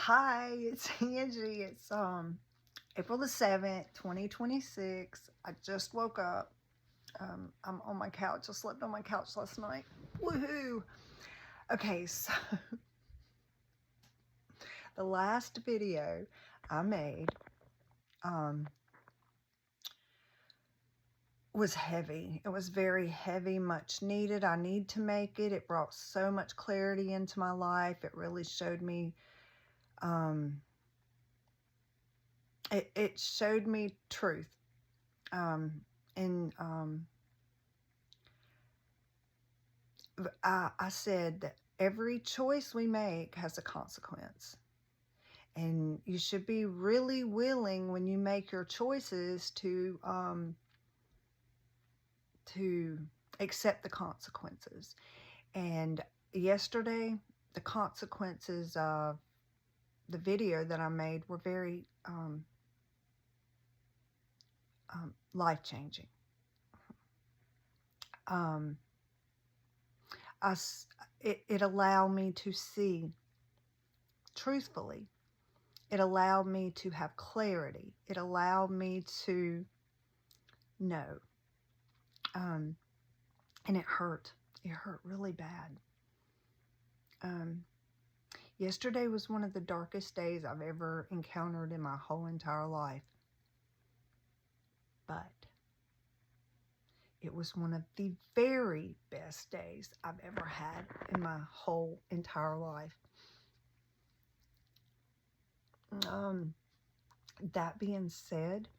Hi, it's Angie. It's April the 7th, 2026. I just woke up. I'm on my couch. I slept on my couch last night. Woohoo! Okay, so the last video I made um was heavy. It was very heavy, much needed. I need to make it. It brought so much clarity into my life. It really showed me it showed me truth. And I said that every choice we make has a consequence. And you should be really willing when you make your choices to accept the consequences. And yesterday, the consequences of the video that I made were very life-changing. It allowed me to see truthfully. It allowed me to have clarity. It allowed me to know. And it hurt. It hurt really bad. Yesterday was one of the darkest days I've ever encountered in my whole entire life. But it was one of the very best days I've ever had in my whole entire life. That being said,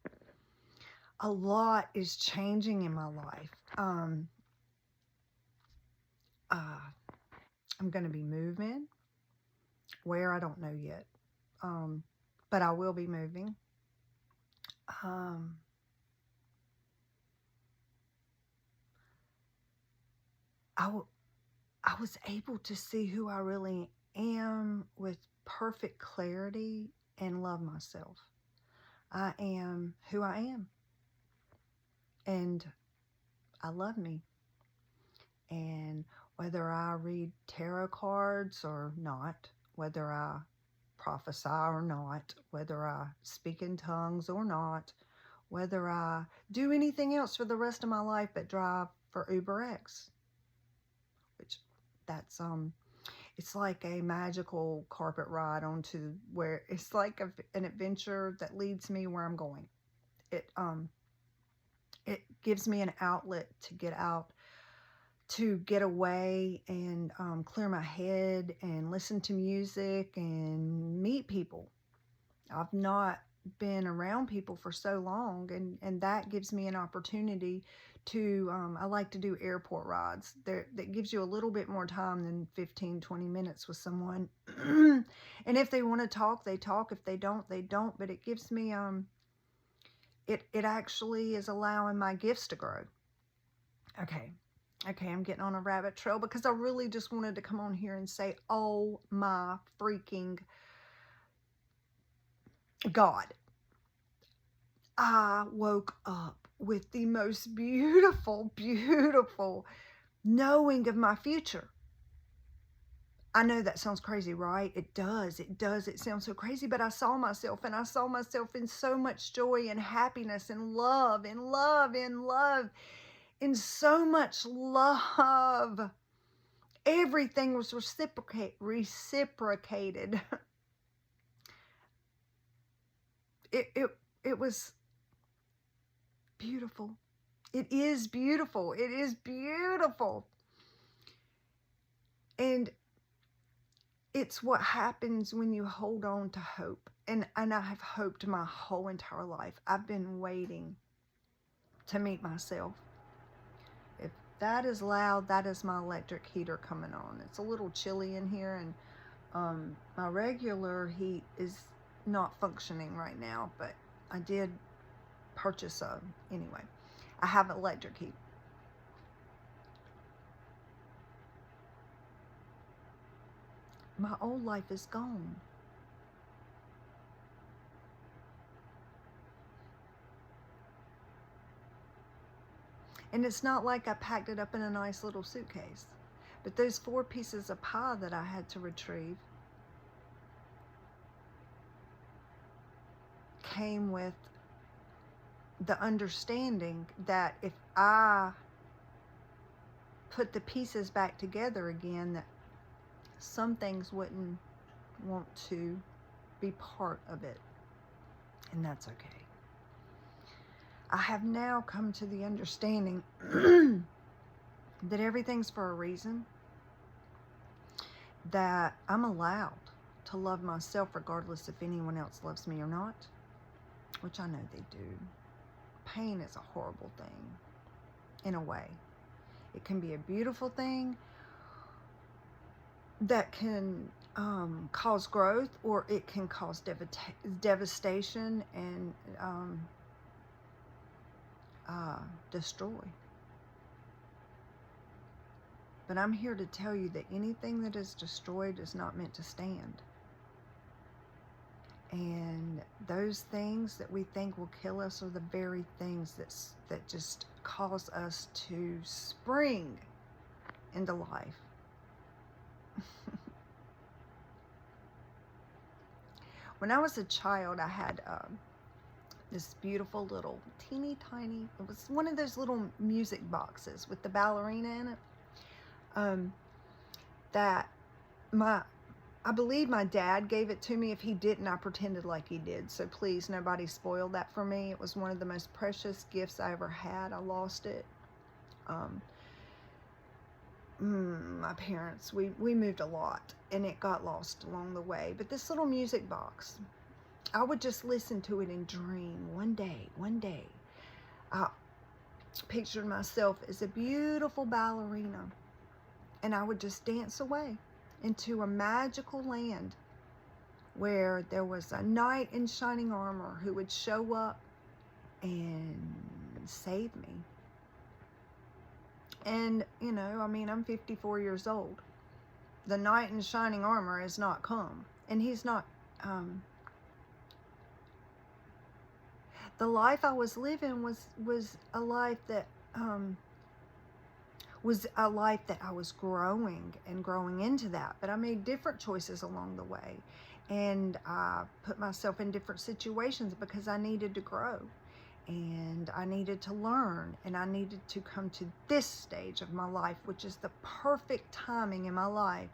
a lot is changing in my life. I'm going to be moving. Where, I don't know yet. But I will be moving. I was able to see who I really am with perfect clarity and love myself. I am who I am. And I love me. And whether I read tarot cards or not, whether I prophesy or not, whether I speak in tongues or not, whether I do anything else for the rest of my life but drive for UberX, which that's it's like a magical carpet ride onto where it's like an adventure that leads me where I'm going. It gives me an outlet to get out, to get away and clear my head and listen to music and meet people. I've not been around people for so long, and that gives me an opportunity to, I like to do airport rides. That gives you a little bit more time than 15-20 minutes with someone. And if they want to talk, they talk. If they don't, they don't. But it gives me, it actually is allowing my gifts to grow. Okay, I'm getting on a rabbit trail because I really just wanted to come on here and say, oh my freaking God. I woke up with the most beautiful, beautiful knowing of my future. I know that sounds crazy, right? It does. It does. It sounds so crazy, but I saw myself, and I saw myself in so much joy and happiness and love and love and love. In so much love. Everything was reciprocated. It was beautiful. It is beautiful. It is beautiful. And it's what happens when you hold on to hope. And I have hoped my whole entire life. I've been waiting to meet myself. If that is loud, that is my electric heater coming on. It's a little chilly in here, and my regular heat is not functioning right now, but I did purchase anyway. I have electric heat. My old life is gone. And it's not like I packed it up in a nice little suitcase. But those 4 pieces of pie that I had to retrieve, came with the understanding that if I put the pieces back together again, that some things wouldn't want to be part of it, and that's okay. I have now come to the understanding that everything's for a reason, that I'm allowed to love myself regardless if anyone else loves me or not, which I know they do. Pain is a horrible thing, in a way. It can be a beautiful thing that can cause growth, or it can cause devastation and destroy. But I'm here to tell you that anything that is destroyed is not meant to stand. And those things that we think will kill us are the very things that just cause us to spring into life. When I was a child, I had this beautiful little teeny tiny, it was one of those little music boxes with the Ballerina in it, that I believe my dad gave it to me. If he didn't, I pretended like he did. So please, nobody spoil that for me. It was one of the most precious gifts I ever had. I lost it. My parents, we moved a lot, and it got lost along the way. But this little music box, I would just listen to it and dream. One day, I pictured myself as a beautiful ballerina, and I would just dance away into a magical land where there was a knight in shining armor who would show up and save me. And, you know, I mean, I'm 54 years old. The knight in shining armor has not come. And he's not, the life I was living was a life that, I was growing into that. But I made different choices along the way. And I put myself in different situations because I needed to grow. And I needed to learn, and I needed to come to this stage of my life, which is the perfect timing in my life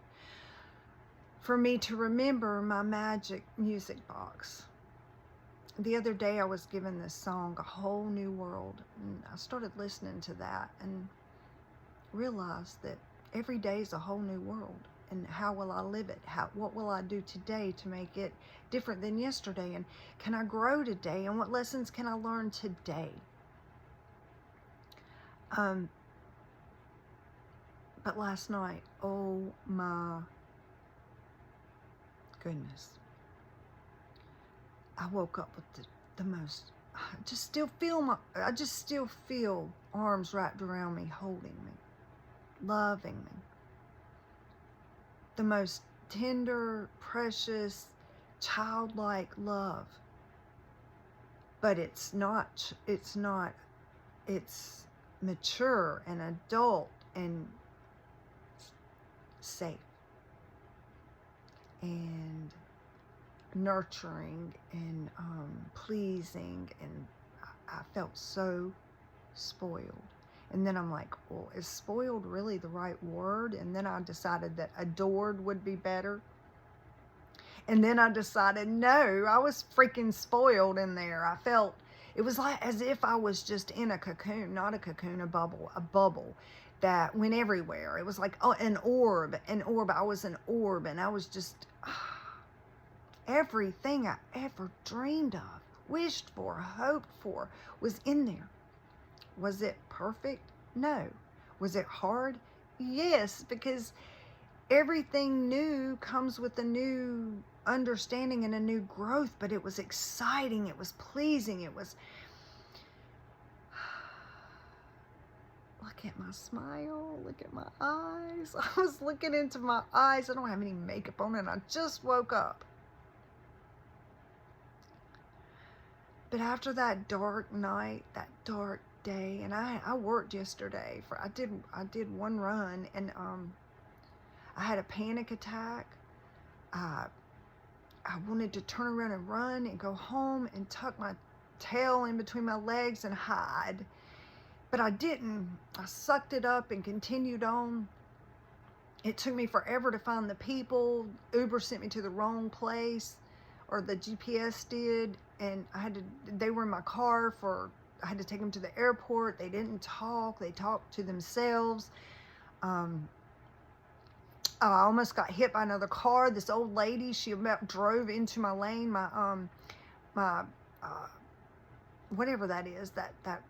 for me to remember my magic music box. The other day I was given this song, A Whole New World, and I started listening to that and realized that every day is a whole new world. And how will I live it? What will I do today to make it different than yesterday? And can I grow today? And what lessons can I learn today? But last night, oh my goodness, I woke up with the most, I just still feel arms wrapped around me, holding me, loving me. The most tender, precious, childlike love. But it's mature and adult and safe and nurturing and pleasing, and I felt so spoiled. And then I'm like, well, is spoiled really the right word? And then I decided that adored would be better. And then I decided, no, I was freaking spoiled in there. I felt, it was like as if I was just in a cocoon, not a cocoon, a bubble that went everywhere. It was like an orb. I was an orb, and I was just, everything I ever dreamed of, wished for, hoped for was in there. Was it perfect? No. Was it hard? Yes, because everything new comes with a new understanding and a new growth, but it was exciting, it was pleasing, it was... Look at my smile, look at my eyes. I was looking into my eyes. I don't have any makeup on, and I just woke up. But after that dark night, that dark day, and I worked yesterday. I did one run, and I had a panic attack. I I wanted to turn around and run and go home and tuck my tail in between my legs and hide. But I didn't. I sucked it up and continued on. It took me forever to find the people. Uber sent me to the wrong place, or the GPS did, and they were in my car I had to take them to the airport. They didn't talk. They talked to themselves. I almost got hit by another car. This old lady, she about drove into my lane. My whatever that is, that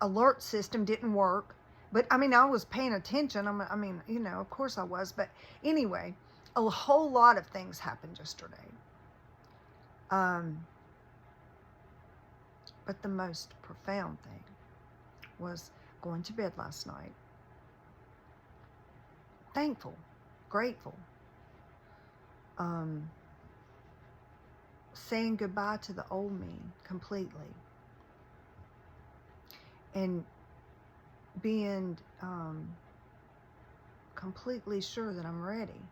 alert system didn't work. But I mean, I was paying attention. I mean, you know, of course I was. But anyway, a whole lot of things happened yesterday. But the most profound thing was going to bed last night. Thankful, grateful. Saying goodbye to the old me completely. And being completely sure that I'm ready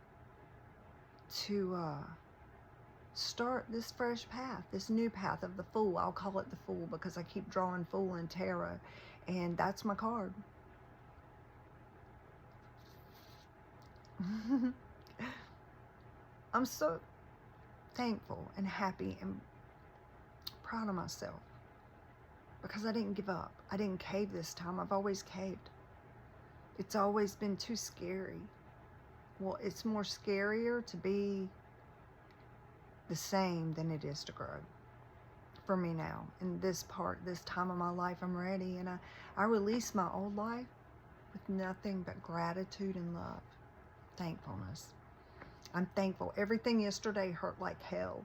to start this fresh path, this new path of the Fool. I'll call it the Fool because I keep drawing Fool and Tarot, and that's my card. I'm so thankful and happy and proud of myself because I didn't give up. I didn't cave this time. I've always caved. It's always been too scary. Well, it's more scarier to be the same than it is to grow. For me now, in this time of my life, I'm ready, and I release my old life with nothing but gratitude and love, thankfulness. I'm thankful. Everything yesterday hurt like hell.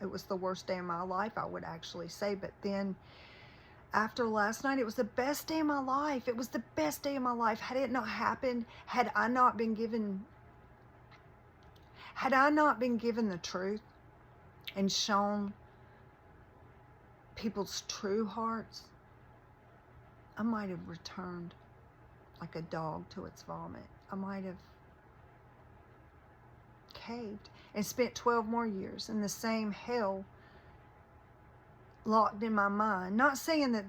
It was the worst day of my life, I would actually say, but then after last night, it was the best day of my life. It was the best day of my life. Had it not happened, had I not been given the truth and shown people's true hearts, I might have returned like a dog to its vomit. I might have caved and spent 12 more years in the same hell locked in my mind. Not saying that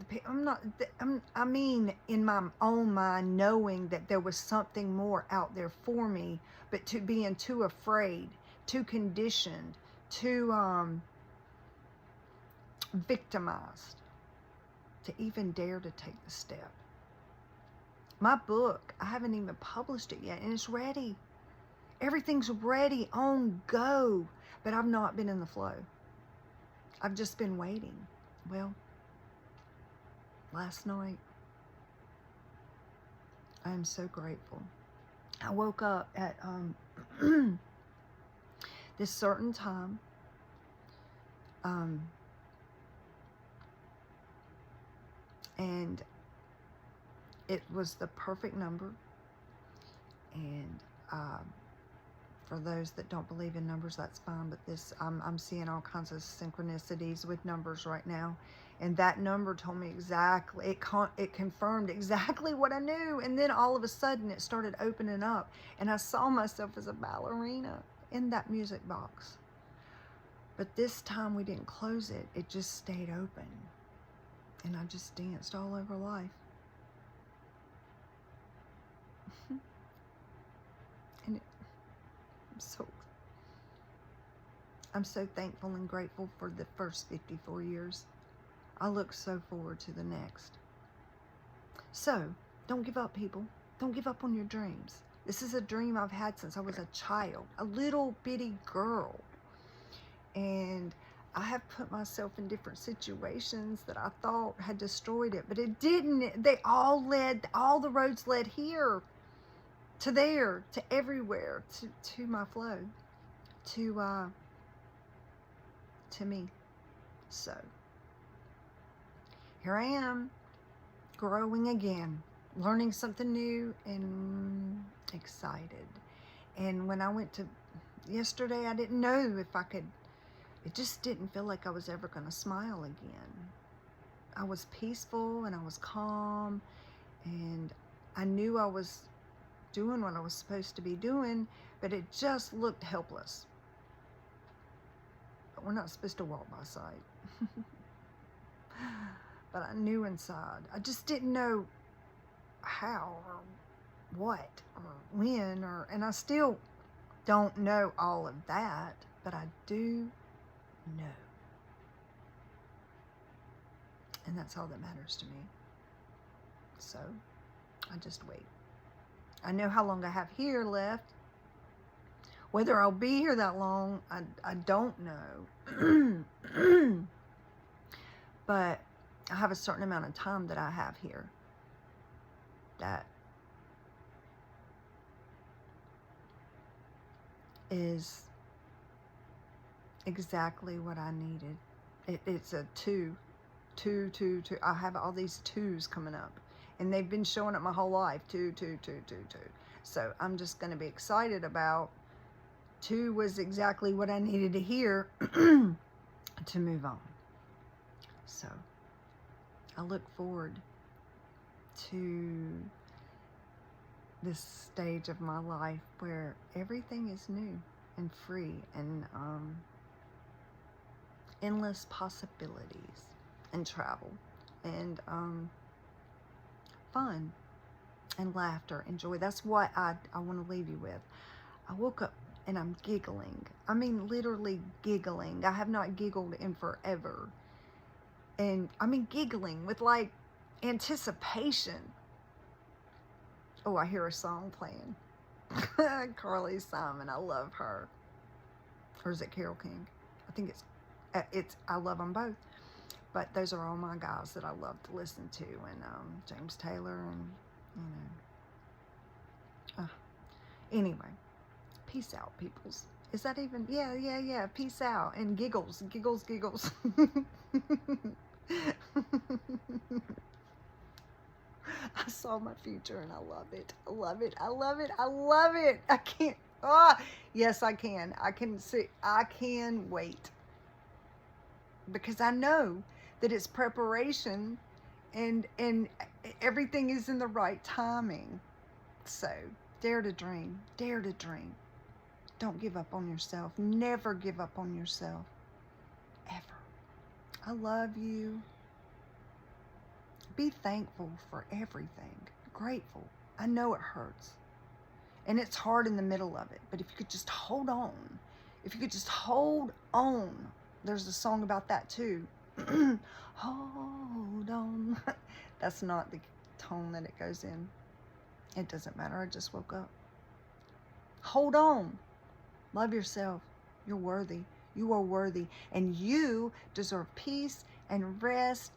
I mean in my own mind, knowing that there was something more out there for me, but to being too afraid, too conditioned, too victimized to even dare to take the step. My book, I haven't even published it yet, and it's ready. Everything's ready, on go, but I've not been in the flow. I've just been waiting. Well, last night, I am so grateful. I woke up at this certain time. And it was the perfect number. And for those that don't believe in numbers, that's fine. But this, I'm seeing all kinds of synchronicities with numbers right now. And that number told me exactly, it confirmed exactly what I knew. And then all of a sudden it started opening up. And I saw myself as a ballerina in that music box. But this time we didn't close it. It just stayed open. And I just danced all over life. And I'm so thankful and grateful for the first 54 years. I look so forward to the next. So, don't give up, people. Don't give up on your dreams. This is a dream I've had since I was a child, a little bitty girl. And I have put myself in different situations that I thought had destroyed it, but it didn't. All the roads led here, to there, to everywhere, to my flow, to me. So, here I am, growing again, learning something new, and excited. And when I went to yesterday, I didn't know if I could. It just didn't feel like I was ever going to smile again. I was peaceful and I was calm, and I knew I was doing what I was supposed to be doing, but it just looked helpless. We're not supposed to walk by sight. But I knew inside. I just didn't know how or what or when, and I still don't know all of that, but I do know. And that's all that matters to me. So I just wait. I know how long I have here left. Whether I'll be here that long, I don't know. But I have a certain amount of time that I have here that is exactly what I needed. It's a two. I have all these twos coming up, and they've been showing up my whole life. Two. So I'm just going to be excited about two. Was exactly what I needed to hear to move on. So I look forward to this stage of my life where everything is new and free and endless possibilities and travel and fun and laughter and joy. That's what I want to leave you with. I woke up and I'm giggling. I mean, literally giggling. I have not giggled in forever. And I mean, giggling with like anticipation. Oh, I hear a song playing. Carly Simon, I love her. Or is it Carole King? I think it's I love them both. But those are all my guys that I love to listen to, and James Taylor, and anyway, peace out, peoples. Is that even? Yeah. Peace out and giggles. I saw my future and I love it. I can't. Yes, I can. I can see. I can wait. Because I know that it's preparation and everything is in the right timing. So, dare to dream. Don't give up on yourself. Never give up on yourself. Ever. I love you. Be thankful for everything. Grateful. I know it hurts. And it's hard in the middle of it. But if you could just hold on. There's a song about that too. Hold on. That's not the tone that it goes in. It doesn't matter. I just woke up. Hold on. Love yourself. You're worthy. You are worthy. And you deserve peace and rest.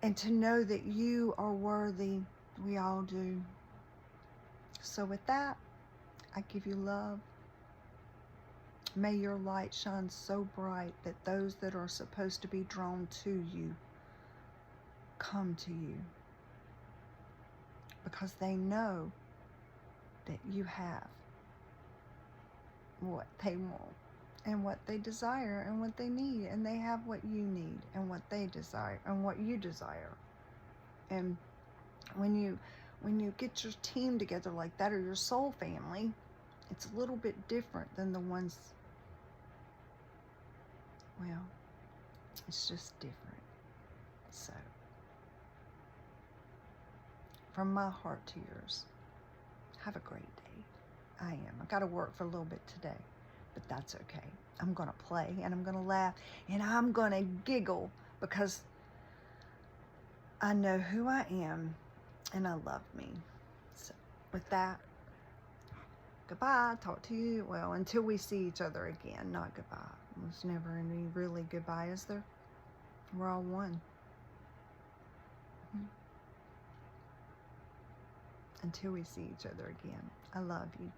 And to know that you are worthy. We all do. So with that, I give you love. May your light shine so bright that those that are supposed to be drawn to you come to you. Because they know that you have what they want and what they desire and what they need. And they have what you need and what they desire and what you desire. And when you get your team together like that, or your soul family, it's a little bit different than the ones. Well, it's just different. So, from my heart to yours, have a great day. I am. I've got to work for a little bit today, but that's okay. I'm going to play, and I'm going to laugh, and I'm going to giggle, because I know who I am, and I love me. So, with that, goodbye. Talk to you, well, until we see each other again. Not goodbye. There's never any really goodbye, is there? We're all one. Until we see each other again. I love you.